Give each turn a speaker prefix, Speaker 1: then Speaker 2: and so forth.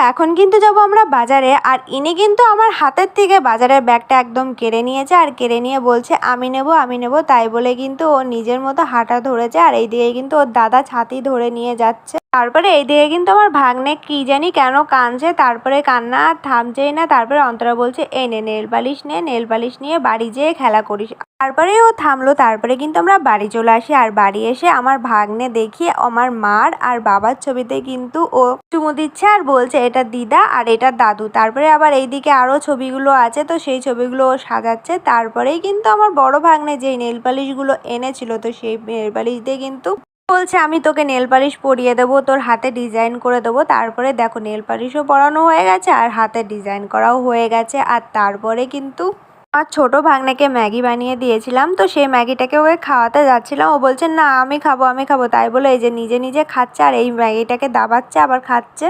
Speaker 1: এখন কিন্তু যাব আমরা বাজারে। আর ইনি কিন্তু আমার হাতের থেকে বাজারের ব্যাগটা একদম কেড়ে নিয়েছে আর কেড়ে নিয়ে বলছে আমি নেব আমি নেব, তাই বলে কিন্তু ও নিজের মতো হাঁটা ধরেছে। আর এইদিকে কিন্তু ওর দাদা ছাতি ধরে নিয়ে যাচ্ছে। তারপরে এইদিকে কিন্তু আমার ভাগ্নে কি জানি কেন কাঁদছে, তারপরে কান্না আর থামছেই না। তারপরে অন্তরা বলছে এই নে নেল পালিশ নে, নেল পালিশ নিয়ে বাড়ি যেয়ে খেলা করিস। তারপরে ও থামলো। তারপরে কিন্তু আমরা বাড়ি চলে আসি। আর বাড়ি এসে আমার ভাগ্নে দেখি আমার মার আর বাবার ছবিতে কিন্তু ও চুমু দিচ্ছে আর বলছে এটা দিদা আর এটা দাদু। তারপরে আবার এইদিকে আরো ছবিগুলো আছে, তো সেই ছবিগুলো ও সাজাচ্ছে। তারপরেই কিন্তু আমার বড় ভাগ্নে যেই নেল পালিশগুলো এনেছিল, তো সেই নেল পালিশ দিয়ে কিন্তু বলছে আমি তোকে নেল পালিশ পরিয়ে দেবো, তোর হাতে ডিজাইন করে দেবো। তারপরে দেখো নেল পালিশও পরানো হয়ে গেছে আর হাতে ডিজাইন করাও হয়ে গেছে। আর তারপরে কিন্তু আর ছোট ভাগ্নেকে ম্যাগি বানিয়ে দিয়েছিলাম, তো সেই ম্যাগিটাকে ওকে খাওয়াতে যাচ্ছিলাম। ও বলছে না আমি খাবো আমি খাবো, তাই বলে এই যে নিজে নিজে খাচ্ছে আর এই ম্যাগিটাকে দাবাচ্ছে আবার খাচ্ছে।